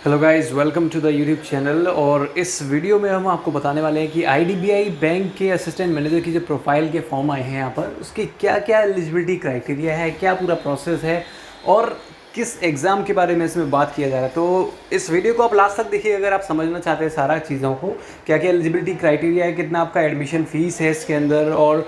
Hello guys, welcome to the YouTube channel. और इस video में हम आपको बताने वाले हैं कि आईडीबीआई बैंक के असिस्टेंट मैनेजर की जो प्रोफाइल के फॉर्म आए हैं यहाँ पर, उसके क्या क्या एलिजिबिलिटी क्राइटेरिया है, क्या पूरा प्रोसेस है और किस एग्ज़ाम के बारे में इसमें बात किया जा रहा है। तो इस वीडियो को आप लास्ट तक देखिए अगर आप समझना चाहते हैं सारा चीज़ों को, क्या क्या एलिजिबिलिटी क्राइटेरिया है, कितना आपका एडमिशन फ़ीस है इसके अंदर और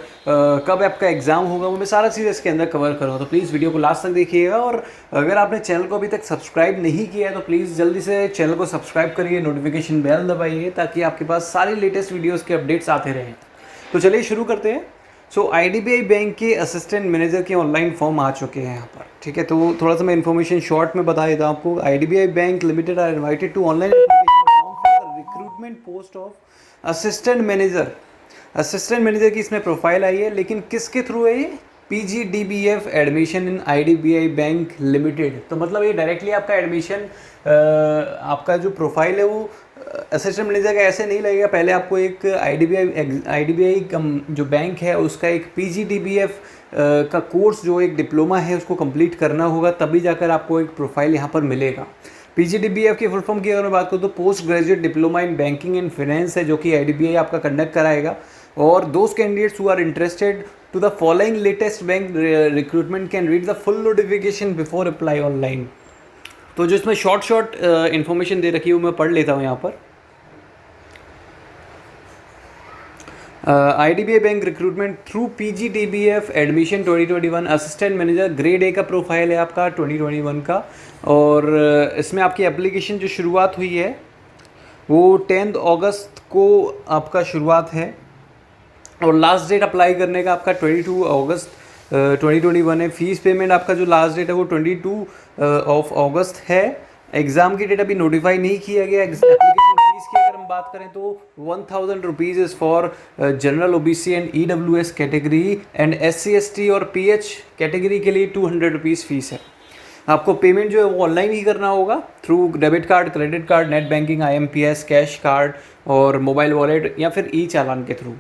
कब आपका एग्ज़ाम होगा, वो मैं सारा चीज़ इसके अंदर कवर करूँगा। तो प्लीज़ वीडियो को लास्ट तक देखिएगा। और अगर आपने चैनल को अभी तक सब्सक्राइब नहीं किया है तो प्लीज़ जल्दी से चैनल को सब्सक्राइब करिए, नोटिफिकेशन बेल दबाइए ताकि आपके पास सारी लेटेस्ट वीडियोज़ के अपडेट्स आते रहें। तो चलिए शुरू करते हैं। आईडीबीआई बैंक के असिस्टेंट मैनेजर के ऑनलाइन फॉर्म आ चुके हैं यहाँ पर, ठीक है। तो थोड़ा सा मैं इन्फॉर्मेशन शॉर्ट में बता देता हूँ आपको। IDBI bank limited are invited to online application form for the recruitment post of assistant manager. Assistant manager की इसमें प्रोफाइल आई है, लेकिन किसके थ्रू है ये? PGDBF admission in IDBI bank limited. तो मतलब ये डायरेक्टली आपका एडमिशन, आपका जो प्रोफाइल है वो असिस्टेंट मैनेजर का ऐसे नहीं लगेगा। पहले आपको एक आईडीबीआई जो बैंक है उसका एक PGDBF का कोर्स, जो एक डिप्लोमा है, उसको कंप्लीट करना होगा, तभी जाकर आपको एक प्रोफाइल यहाँ पर मिलेगा। PGDBF की फुल फॉर्म की अगर मैं बात करूँ तो post graduate diploma in banking and finance है, जो कि आईडीबीआई आपका कंडक्ट कराएगा। और those candidates who are interested to the following latest bank recruitment can read the full notification before apply online। तो जो इसमें शॉर्ट इन्फॉर्मेशन दे रखी है वो मैं पढ़ लेता हूँ यहाँ पर। IDBI bank recruitment through PGDBF admission 2021 assistant manager grade ए का प्रोफाइल है आपका 2021 का। और इसमें आपकी एप्लीकेशन जो शुरुआत हुई है वो 10 अगस्त को आपका शुरुआत है और लास्ट डेट अप्लाई करने का आपका 22 अगस्त 2021 है। फीस पेमेंट आपका जो लास्ट डेट है वो 22 ऑफ अगस्त है। एग्ज़ाम की डेट अभी नोटिफाई नहीं किया गया। एप्लीकेशन फीस की अगर हम बात करें तो 1000 rupees is for general OBC and EWS category and SC ST और PH कैटेगरी के लिए 200 रुपीज़ फीस है। आपको पेमेंट जो है वो ऑनलाइन ही करना होगा through debit card, credit card, net banking, IMPS, cash card और मोबाइल वॉलेट या फिर चालान के थ्रू।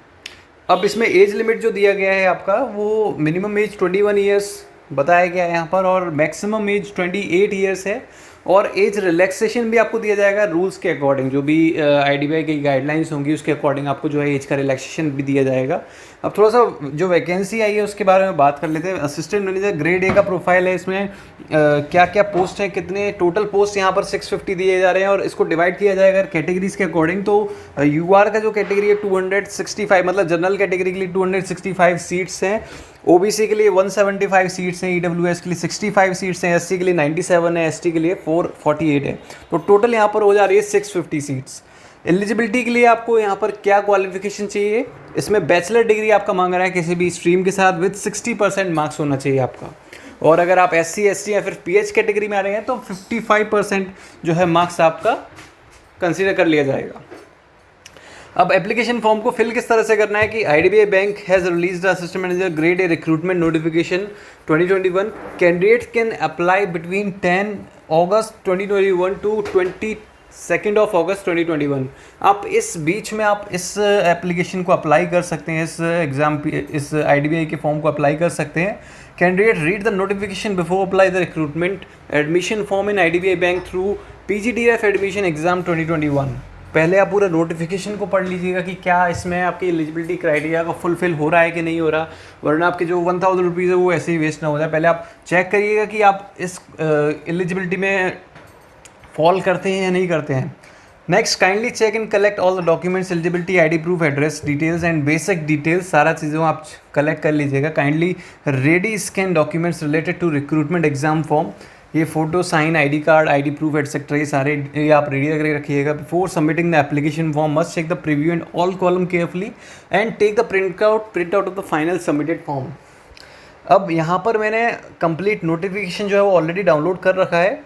अब इसमें एज लिमिट जो दिया गया है आपका वो मिनिमम एज 21 ईयर्स बताया गया है यहाँ पर और मैक्सिमम एज 28 ईयर्स है। और एज रिलैक्सेशन भी आपको दिया जाएगा रूल्स के अकॉर्डिंग, जो भी आईडीबीआई की गाइडलाइंस होंगी उसके अकॉर्डिंग आपको जो है एज का रिलैक्सेशन भी दिया जाएगा। अब थोड़ा सा जो वैकेंसी आई है उसके बारे में बात कर लेते हैं। असिस्टेंट मैनेजर ग्रेड ए का प्रोफाइल है। इसमें क्या क्या पोस्ट है, कितने टोटल पोस्ट यहाँ पर 650 दिए जा रहे हैं और इसको डिवाइड किया जाएगा कैटेगरीज के अकॉर्डिंग। तो UR का जो कैटेगरी है 265, मतलब जनरल कैटेगरी के लिए 265 सीट्स हैं, OBC के लिए 175 सीट्स हैं, EWS के लिए 65 सीट्स हैं, SC के लिए 97 है, ST के लिए 448 है। तो टोटल यहाँ पर हो जा रही है 650 सीट्स। एलिजिबिलिटी के लिए आपको यहाँ पर क्या क्वालिफिकेशन चाहिए? इसमें बैचलर डिग्री आपका मांग रहा है किसी भी स्ट्रीम के साथ विद 60% मार्क्स होना चाहिए आपका। और अगर आप SC ST या फिर PH कैटेगरी में आ रहे हैं तो 55% जो है मार्क्स आपका कंसीडर कर लिया जाएगा। अब एप्लीकेशन फॉर्म को फिल किस तरह से करना है कि IDBI bank has released assistant manager grade A recruitment notification 2021। Candidate can apply between 10 August 2021 to 22 of August 2021। आप इस बीच में आप इस एप्लीकेशन को अप्लाई कर सकते हैं, इस आईडीबीआई के फॉर्म को अप्लाई कर सकते हैं। Candidate read the notification before apply the recruitment admission form in IDBI bank through PGDF admission exam 2021। पहले आप पूरा नोटिफिकेशन को पढ़ लीजिएगा कि क्या इसमें आपकी एलिजिबिलिटी क्राइटेरिया का फुलफिल हो रहा है कि नहीं हो रहा, वरना आपके जो 1000 रुपीज़ है वो ऐसे ही वेस्ट ना हो जाए। पहले आप चेक करिएगा कि आप इस एलिजिबिलिटी में फॉल करते हैं या नहीं करते हैं। Next, kindly check and collect all the documents, eligibility, ID proof, address details and basic details, सारा चीज़ों आप कलेक्ट कर लीजिएगा। Kindly ready scan documents related to recruitment exam form. ये photo, sign, ID card, ID proof etcetera, ये सारे ये आप रेडी करके रखिएगा। Before submitting the application form must check the preview and all column carefully and take the print out of the final submitted form. अब यहाँ पर मैंने कंप्लीट नोटिफिकेशन जो है वो ऑलरेडी डाउनलोड कर रखा है।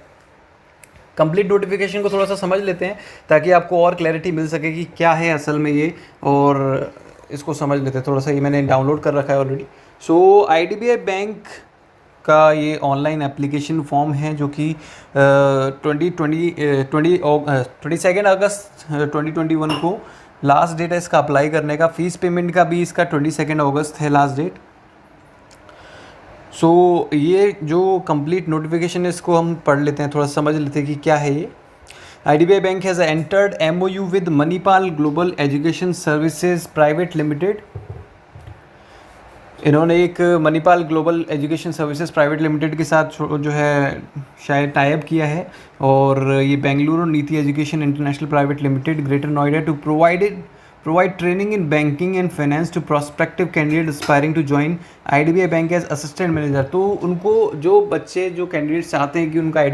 कंप्लीट नोटिफिकेशन को थोड़ा सा समझ लेते हैं ताकि आपको और क्लैरिटी मिल सके कि क्या है असल में ये, और इसको समझ लेते हैं थोड़ा सा। ये मैंने डाउनलोड कर रखा है ऑलरेडी। आईडीबीआई बैंक का ये ऑनलाइन एप्लीकेशन फॉर्म है जो कि 22 अगस्त 2021 को लास्ट डेट है इसका अप्लाई करने का। फीस पेमेंट का भी इसका 22 अगस्त है लास्ट डेट। ये जो कंप्लीट नोटिफिकेशन है इसको हम पढ़ लेते हैं, थोड़ा समझ लेते हैं कि क्या है ये। IDBI Bank has entered MOU with Manipal Global Education Services Private Limited. इन्होंने एक Manipal global education services private limited के साथ जो है शायद टाइप किया है, और ये Bengaluru Niti education international private limited greater Noida to provide training in banking and finance to prospective candidate aspiring to join IDBI bank as assistant manager. तो उनको जो बच्चे जो कैंडिडेट्स चाहते हैं कि उनका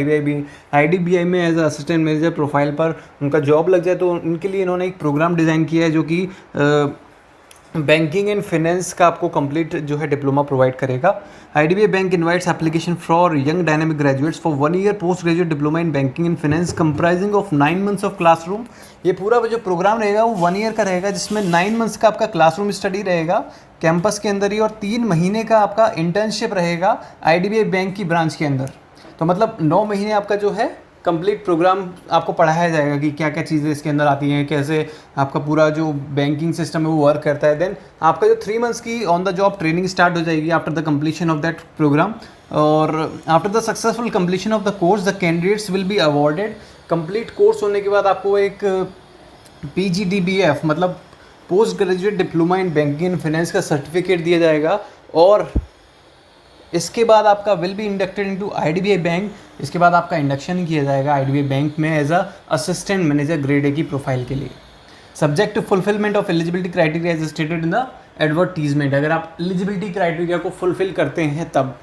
IDBI में एज असिस्टेंट मैनेजर प्रोफाइल पर उनका जॉब लग जाए, तो उनके लिए इन्होंने एक प्रोग्राम डिज़ाइन किया है जो कि बैंकिंग एंड फाइनेंस का आपको कंप्लीट जो है डिप्लोमा प्रोवाइड करेगा। IDBI bank invites application for young dynamic graduates for 1 year post graduate diploma in banking and finance comprising of 9 months of classroom. ये पूरा जो प्रोग्राम रहेगा वो 1 ईयर का रहेगा, जिसमें 9 मंथ्स का आपका क्लासरूम स्टडी रहेगा कैंपस के अंदर ही, और 3 महीने का आपका इंटर्नशिप रहेगा IDBI बैंक की ब्रांच के अंदर। तो मतलब 9 महीने आपका जो है कंप्लीट प्रोग्राम आपको पढ़ाया जाएगा कि क्या क्या चीज़ें इसके अंदर आती हैं, कैसे आपका पूरा जो बैंकिंग सिस्टम है वो वर्क करता है। देन आपका जो 3 मंथ्स की on the job training start हो जाएगी after the completion of that program, और after the successful completion of the course the candidates will be awarded. Complete course होने के बाद आपको एक PGDBF मतलब post graduate diploma in banking and finance का सर्टिफिकेट दिया जाएगा, और इसके बाद आपका will be inducted into IDBI bank. इसके बाद आपका इंडक्शन किया जाएगा IDBI बैंक में as a assistant manager grade A की प्रोफाइल के लिए, subject to fulfilment of eligibility criteria as stated in the advertisement. अगर आप एलिजिबिलिटी क्राइटेरिया को फुलफिल करते हैं तब।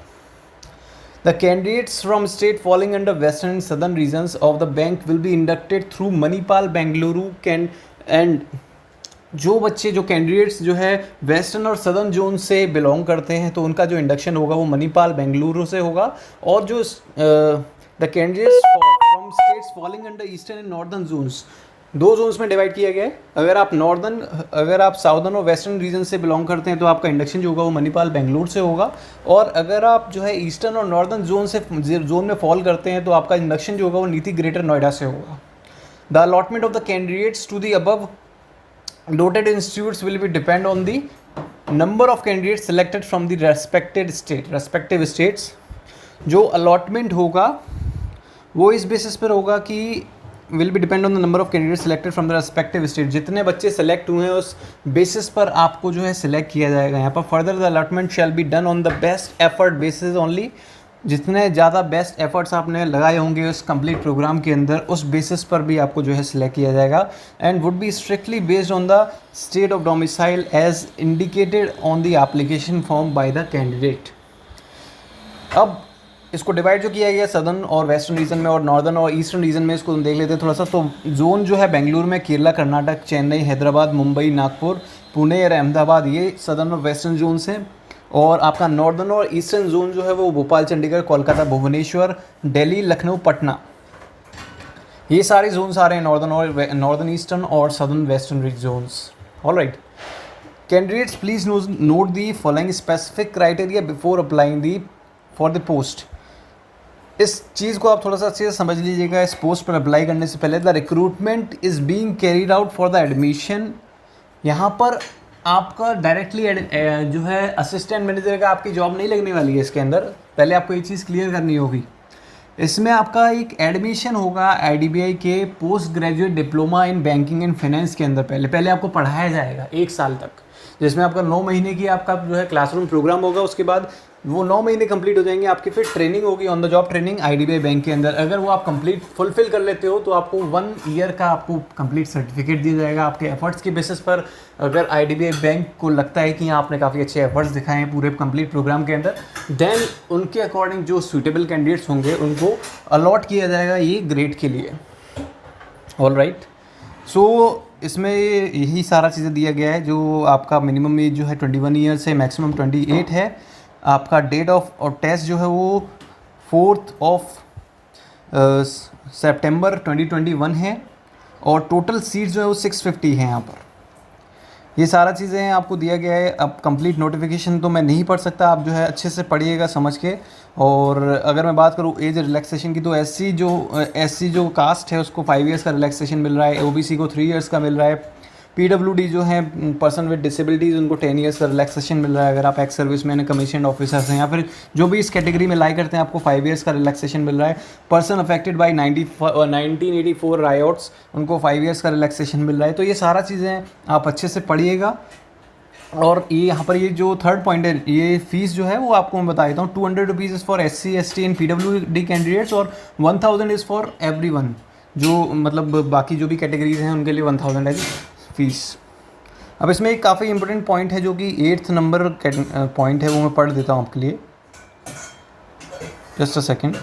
The candidates from state falling under western and southern regions of the bank will be inducted through Manipal Bengaluru and जो बच्चे जो candidates जो है वेस्टर्न और सदर्न जोन से बिलोंग करते हैं, तो उनका जो इंडक्शन होगा वो मणिपाल बेंगलुरु से होगा। और जो the candidates from states falling under eastern and northern zones, 2 zones में डिवाइड किया गया है। अगर आप साउदर्न और वेस्टर्न रीजन से बिलोंग करते हैं तो आपका इंडक्शन जो होगा वो मणिपाल बेंगलुरु से होगा, और अगर आप जो है ईस्टर्न और नॉर्दर्न जोन में फॉल करते हैं तो आपका इंडक्शन जो होगा वो नीति ग्रेटर नोएडा से होगा। The allotment of the candidates to the above noted institutes will be depend on the number of candidates selected from the respective states। जो allotment होगा वो इस बेसिस पर होगा कि will be depend on the number of candidates selected from the respective state। जितने बच्चे select हुए हैं उस बेसिस पर आपको जो है सिलेक्ट किया जाएगा। यहाँ पर further the allotment shall be done on the best effort basis only। जितने ज़्यादा बेस्ट एफर्ट्स आपने लगाए होंगे उस कंप्लीट प्रोग्राम के अंदर, उस बेसिस पर भी आपको जो है सिलेक्ट किया जाएगा, and would be strictly based on the state of domicile as indicated on the application form by the candidate. अब इसको डिवाइड जो किया गया सदर्न और वेस्टर्न रीजन में और नॉर्दर्न और ईस्टर्न रीजन में, इसको देख लेते हैं थोड़ा सा। तो जोन जो है बेंगलुरु में केरला, कर्नाटक, चेन्नई, हैदराबाद, मुंबई, नागपुर, पुणे और अहमदाबाद, ये सदर्न और वेस्टर्न जोन्स हैं। और आपका नॉर्दर्न और ईस्टर्न जोन जो है वो भोपाल, चंडीगढ़, कोलकाता, भुवनेश्वर, दिल्ली, लखनऊ, पटना, ये सारे जोन्स आ रहे हैं नॉर्दर्न ईस्टर्न और southern western zones. Alright candidates please note the following specific criteria before applying the for the post. इस चीज़ को आप थोड़ा सा अच्छे से समझ लीजिएगा। इस पोस्ट पर अप्लाई करने से पहले the recruitment is being carried out for the admission. यहाँ पर आपका डायरेक्टली जो है असिस्टेंट मैनेजर का आपकी जॉब नहीं लगने वाली है इसके अंदर। पहले आपको ये चीज़ क्लियर करनी होगी। इसमें आपका एक एडमिशन होगा IDBI के post graduate diploma in banking and finance के अंदर। पहले आपको पढ़ाया जाएगा 1 साल तक, जिसमें आपका 9 महीने की आपका जो है क्लासरूम प्रोग्राम होगा। उसके बाद वो 9 महीने कंप्लीट हो जाएंगे, आपकी फिर ट्रेनिंग होगी on the job training IDBI bank के अंदर। अगर वो आप कंप्लीट फुलफिल कर लेते हो तो आपको 1 ईयर का आपको कंप्लीट सर्टिफिकेट दिया जाएगा आपके एफर्ट्स के बेसिस पर। अगर IDBI बैंक को लगता है कि आपने काफ़ी अच्छे एफर्ट्स दिखाए हैं पूरे कंप्लीट प्रोग्राम के अंदर, देन उनके अकॉर्डिंग जो सूटेबल कैंडिडेट्स होंगे उनको अलॉट किया जाएगा ये ग्रेड के लिए। ऑलराइट सो इसमें यही सारा चीज़ें दिया गया है। जो आपका मिनिमम एज जो है 21 ईयर से मैक्सिमम 28 है। आपका डेट ऑफ और टेस्ट जो है वो 4 सितंबर 2021 है, और टोटल सीट्स जो है वो 650 हैं यहाँ पर। ये सारा चीज़ें आपको दिया गया है। अब कंप्लीट नोटिफिकेशन तो मैं नहीं पढ़ सकता, आप जो है अच्छे से पढ़िएगा समझ के। और अगर मैं बात करूँ एज रिलैक्सेशन की, तो एससी जो कास्ट है उसको 5 ईयर्स का रिलैक्सेशन मिल रहा है, OBC को 3 ईयर्स का मिल रहा है, PWD जो है पर्सन विद डिसेबिलिटीज़, उनको 10 ईयर्स का रिलैक्सेशन मिल रहा है। अगर आप ex service man, commission officers हैं या फिर जो भी इस कैटेगरी में लाई करते हैं, आपको 5 ईयर्स का रिलैक्सेशन मिल रहा है। पर्सन अफेक्टेड बाई 1984 रायोट्स, उनको 5 ईयर्स का रिलैक्सेशन मिल रहा है। तो ये सारा चीज़ें आप अच्छे से पढ़िएगा। और ये यहाँ पर ये जो थर्ड पॉइंट है, ये फीस जो है वो आपको मैं बता देता हूँ। 200 rupees is for SC ST and PWD candidates और 1000 इज़ फॉर एवरीवन, जो मतलब बाकी जो भी कैटेगरीज हैं उनके लिए 1000 है फीस। अब इसमें एक काफ़ी इंपॉर्टेंट पॉइंट है जो कि 8th नंबर पॉइंट है, वो मैं पढ़ देता हूँ आपके लिए। Just a second.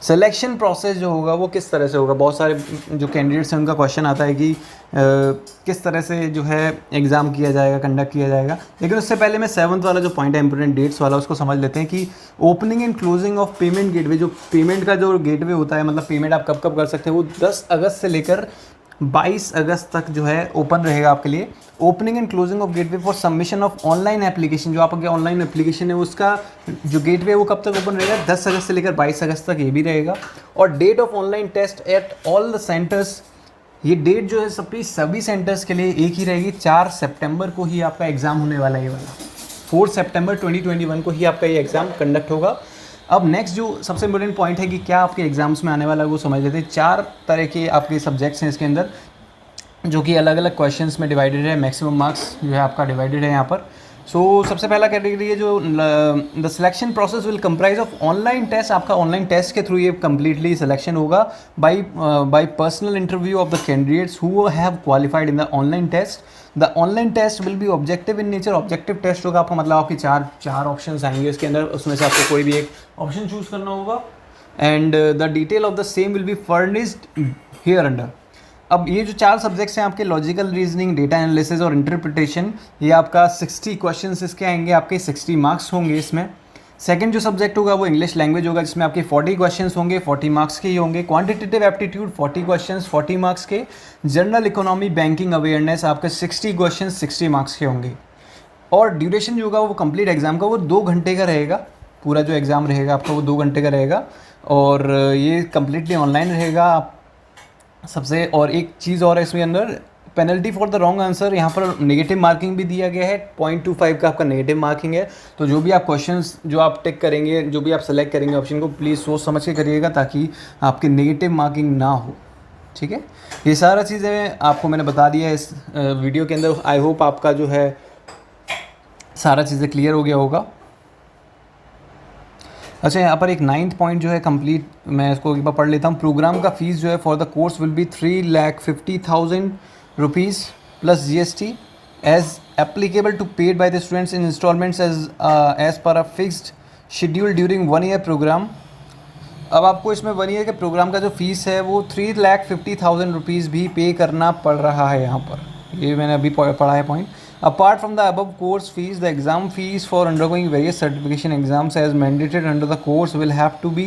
Selection process जो होगा वो किस तरह से होगा। बहुत सारे जो कैंडिडेट्स हैं उनका क्वेश्चन आता है कि किस तरह से जो है एग्ज़ाम किया जाएगा, कंडक्ट किया जाएगा। लेकिन उससे पहले मैं 7th वाला जो पॉइंट है इंपॉर्टेंट डेट्स वाला, उसको समझ लेते हैं कि opening and closing of payment gateway, जो पेमेंट का जो गेटवे होता है, मतलब पेमेंट आप कब कब कर सकते हैं, वो 10 अगस्त से लेकर 22 अगस्त तक जो है ओपन रहेगा आपके लिए। Opening and closing of gateway for submission of online application, जो आपका ऑनलाइन एप्लीकेशन है उसका जो गेटवे है वो कब तक ओपन रहेगा, 10 अगस्त से लेकर 22 अगस्त तक ये भी रहेगा। और date of online test at all the centres, ये डेट जो है सभी सेंटर्स के लिए एक ही रहेगी। 4 सितंबर को ही आपका एग्ज़ाम होने वाला है ये वाला। 4 सितंबर 2021 को ही आपका ये एग्ज़ाम कंडक्ट होगा। अब नेक्स्ट जो सबसे इम्पोर्टेंट पॉइंट है कि क्या आपके एग्जाम्स में आने वाला है वो समझ लेते हैं। 4 तरह के आपके सब्जेक्ट्स हैं इसके अंदर, जो कि अलग अलग क्वेश्चंस में डिवाइडेड है। मैक्सिमम मार्क्स जो है आपका डिवाइडेड है यहाँ पर। सबसे पहला कैटेगरी है जो the selection process will comprise of online test. आपका ऑनलाइन टेस्ट के थ्रू ये कम्प्लीटली सिलेक्शन होगा by personal interview of the candidates who have qualified in the online test. The online test will be objective in nature. Objective test होगा आपका, मतलब आपके चार options आएंगे इसके अंदर, उसमें से आपको कोई भी एक ऑप्शन चूज करना होगा। And the detail of the same will be furnished here under. अब ये जो 4 सब्जेक्ट्स हैं आपके, लॉजिकल रीजनिंग, डेटा एनालिसिस और इंटरप्रिटेशन, ये आपका 60 क्वेश्चंस इसके आएंगे, आपके 60 मार्क्स होंगे इसमें। सेकंड जो सब्जेक्ट होगा वो इंग्लिश लैंग्वेज होगा, जिसमें आपके 40 क्वेश्चंस होंगे, 40 मार्क्स के ही होंगे। क्वांटिटेटिव एप्टीट्यूड 40 क्वेश्चंस, 40 मार्क्स के। जनरल इकोनॉमी, बैंकिंग अवेयरनेस, आपके 60 क्वेश्चंस, 60 मार्क्स के होंगे। और ड्यूरेशन जो होगा वो कंप्लीट एग्जाम का वो 2 घंटे का रहेगा। पूरा जो एग्ज़ाम रहेगा आपका वो 2 घंटे का रहेगा और ये कम्प्लीटली ऑनलाइन रहेगा। आप सबसे और एक चीज़ और है इसमें अंदर, penalty for the wrong answer, यहाँ पर नेगेटिव मार्किंग भी दिया गया है। 0.25 का आपका नेगेटिव मार्किंग है। तो जो भी आप क्वेश्चंस जो आप टिक करेंगे, जो भी आप सेलेक्ट करेंगे ऑप्शन को, प्लीज़ सोच समझ के करिएगा ताकि आपकी नेगेटिव मार्किंग ना हो। ठीक है, ये सारा चीज़ें आपको मैंने बता दिया है इस वीडियो के अंदर। आई होप आपका जो है सारा चीज़ें क्लियर हो गया होगा। अच्छा, यहाँ पर एक 9th पॉइंट जो है कंप्लीट, मैं इसको एक बार पढ़ लेता हूँ। प्रोग्राम का फीस जो है for the course will be 3,50,000 rupees plus GST as applicable to paid by the students in instalments as per a fixed schedule during 1 year programme. अब आपको इसमें 1 ईयर के प्रोग्राम का जो फीस है वो 3,50,000 रुपीज़ भी पे करना पड़ रहा है यहाँ पर। ये मैंने अभी पढ़ा है point. Apart from the above course fees, the exam fees for undergoing various certification exams as mandated under the course will have to be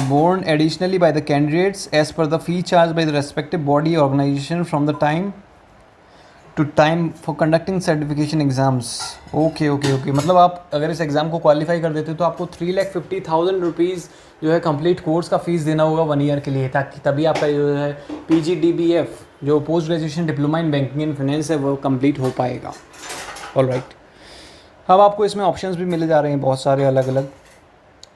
borne additionally by the candidates as per the fee charged by the respective body or organization from the time to time for conducting certification exams. Okay, मतलब आप अगर इस exam को qualify कर देते हो तो आपको 3,50,000 रुपीज़ जो है कंप्लीट कोर्स का फ़ीस देना होगा 1 ईयर के लिए, ताकि तभी आपका जो है PGDBF जो post graduation diploma in banking and finance है वो कंप्लीट हो पाएगा। ऑलराइट, अब आपको इसमें ऑप्शंस भी मिले जा रहे हैं बहुत सारे अलग अलग।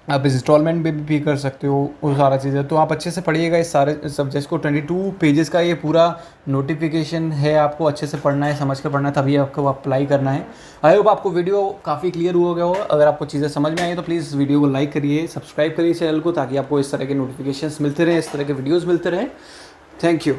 आप इंस्टॉलमेंट भी पे कर सकते हो, वो सारा चीज़ें। तो आप अच्छे से पढ़िएगा इस सारे सब्जेक्ट्स को। 22 पेजेस का ये पूरा नोटिफिकेशन है, आपको अच्छे से पढ़ना है, समझ कर पढ़ना है, तभी आपको अप्लाई करना है। आई होप आपको वीडियो काफ़ी क्लियर हो गया होगा। अगर आपको चीज़ें समझ में आई तो प्लीज़ वीडियो को लाइक करिए, सब्सक्राइब करिए चैनल को, ताकि आपको इस तरह के नोटिफिकेशन मिलते रहें, इस तरह के वीडियोज़ मिलते रहें। Thank you.